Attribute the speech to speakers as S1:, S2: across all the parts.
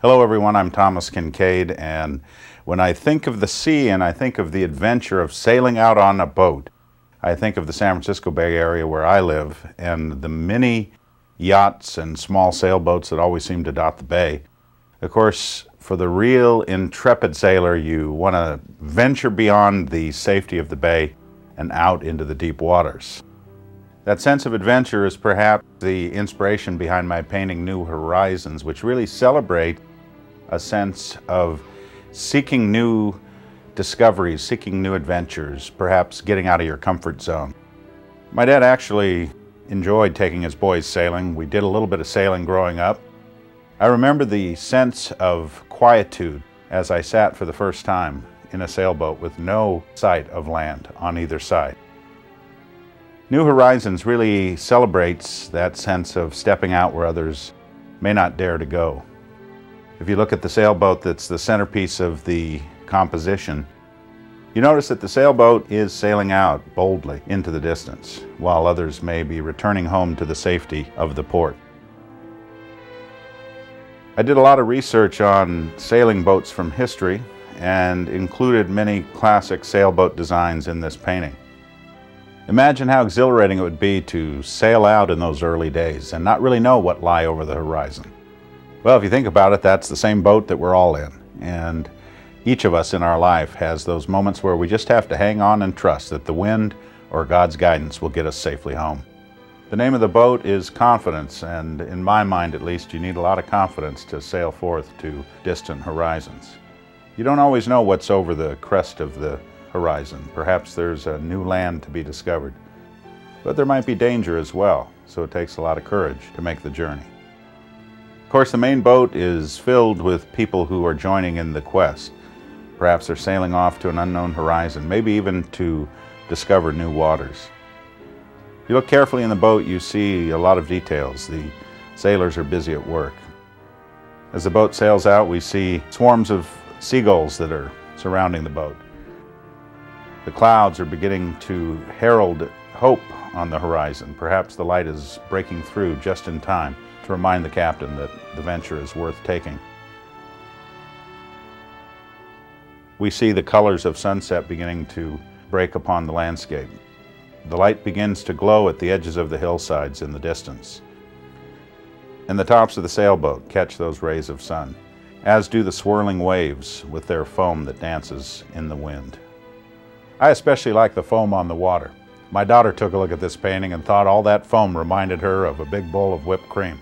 S1: Hello everyone, I'm Thomas Kinkade, and when I think of the sea and I think of the adventure of sailing out on a boat, I think of the San Francisco Bay Area where I live and the many yachts and small sailboats that always seem to dot the bay. Of course, for the real intrepid sailor, you want to venture beyond the safety of the bay and out into the deep waters. That sense of adventure is perhaps the inspiration behind my painting New Horizons, which really celebrate a sense of seeking new discoveries, seeking new adventures, perhaps getting out of your comfort zone. My dad actually enjoyed taking his boys sailing. We did a little bit of sailing growing up. I remember the sense of quietude as I sat for the first time in a sailboat with no sight of land on either side. New Horizons really celebrates that sense of stepping out where others may not dare to go. If you look at the sailboat that's the centerpiece of the composition, you notice that the sailboat is sailing out boldly into the distance, while others may be returning home to the safety of the port. I did a lot of research on sailing boats from history and included many classic sailboat designs in this painting. Imagine how exhilarating it would be to sail out in those early days and not really know what lie over the horizon. Well, if you think about it, that's the same boat that we're all in. And each of us in our life has those moments where we just have to hang on and trust that the wind or God's guidance will get us safely home. The name of the boat is Confidence, and in my mind at least, you need a lot of confidence to sail forth to distant horizons. You don't always know what's over the crest of the horizon. Perhaps there's a new land to be discovered. But there might be danger as well, so it takes a lot of courage to make the journey. Of course, the main boat is filled with people who are joining in the quest. Perhaps they're sailing off to an unknown horizon, maybe even to discover new waters. If you look carefully in the boat, you see a lot of details. The sailors are busy at work. As the boat sails out, we see swarms of seagulls that are surrounding the boat. The clouds are beginning to herald hope on the horizon. Perhaps the light is breaking through just in time to remind the captain that the venture is worth taking. We see the colors of sunset beginning to break upon the landscape. The light begins to glow at the edges of the hillsides in the distance. And the tops of the sailboat catch those rays of sun, as do the swirling waves with their foam that dances in the wind. I especially like the foam on the water. My daughter took a look at this painting and thought all that foam reminded her of a big bowl of whipped cream.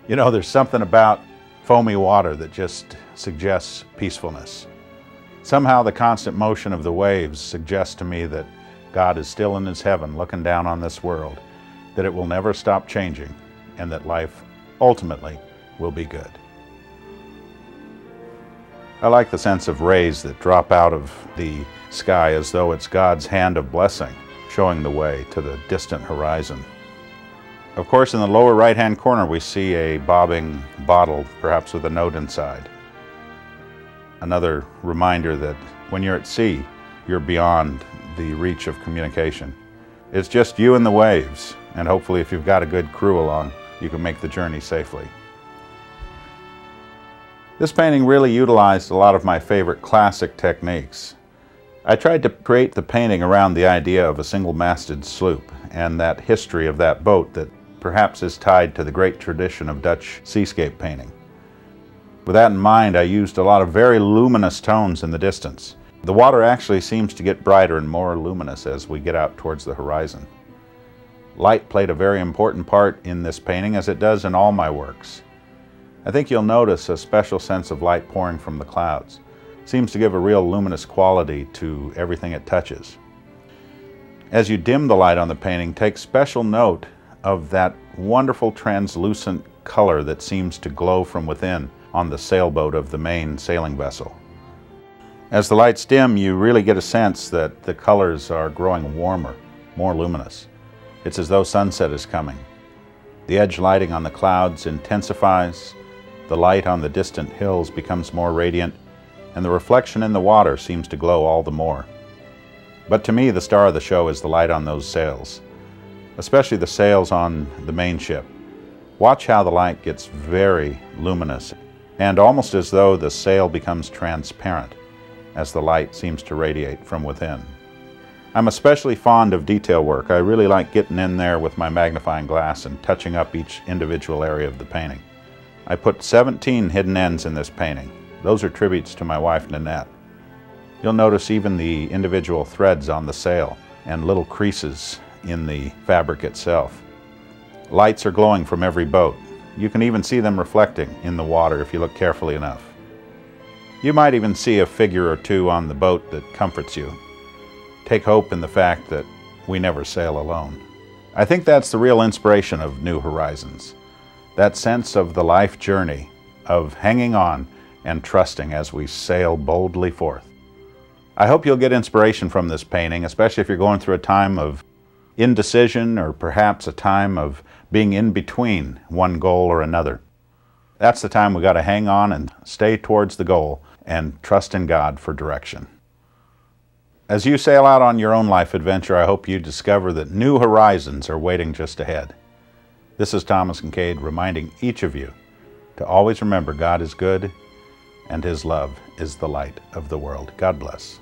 S1: You know, there's something about foamy water that just suggests peacefulness. Somehow the constant motion of the waves suggests to me that God is still in His heaven looking down on this world, that it will never stop changing, and that life ultimately will be good. I like the sense of rays that drop out of the sky as though it's God's hand of blessing showing the way to the distant horizon. Of course, in the lower right-hand corner we see a bobbing bottle, perhaps with a note inside. Another reminder that when you're at sea, you're beyond the reach of communication. It's just you and the waves, and hopefully if you've got a good crew along, you can make the journey safely. This painting really utilized a lot of my favorite classic techniques. I tried to create the painting around the idea of a single-masted sloop and that history of that boat that perhaps is tied to the great tradition of Dutch seascape painting. With that in mind, I used a lot of very luminous tones in the distance. The water actually seems to get brighter and more luminous as we get out towards the horizon. Light played a very important part in this painting, as it does in all my works. I think you'll notice a special sense of light pouring from the clouds. It seems to give a real luminous quality to everything it touches. As you dim the light on the painting, take special note of that wonderful translucent color that seems to glow from within on the sailboat of the main sailing vessel. As the lights dim, you really get a sense that the colors are growing warmer, more luminous. It's as though sunset is coming. The edge lighting on the clouds intensifies, the light on the distant hills becomes more radiant, and the reflection in the water seems to glow all the more. But to me, the star of the show is the light on those sails, especially the sails on the main ship. Watch how the light gets very luminous and almost as though the sail becomes transparent as the light seems to radiate from within. I'm especially fond of detail work. I really like getting in there with my magnifying glass and touching up each individual area of the painting. I put 17 hidden ends in this painting. Those are tributes to my wife, Nanette. You'll notice even the individual threads on the sail and little creases in the fabric itself. Lights are glowing from every boat. You can even see them reflecting in the water if you look carefully enough. You might even see a figure or two on the boat that comforts you. Take hope in the fact that we never sail alone. I think that's the real inspiration of New Horizons. That sense of the life journey, of hanging on and trusting as we sail boldly forth. I hope you'll get inspiration from this painting, especially if you're going through a time of indecision or perhaps a time of being in between one goal or another. That's the time we got to hang on and stay towards the goal and trust in God for direction. As you sail out on your own life adventure, I hope you discover that new horizons are waiting just ahead. This is Thomas Kinkade reminding each of you to always remember God is good and His love is the light of the world. God bless.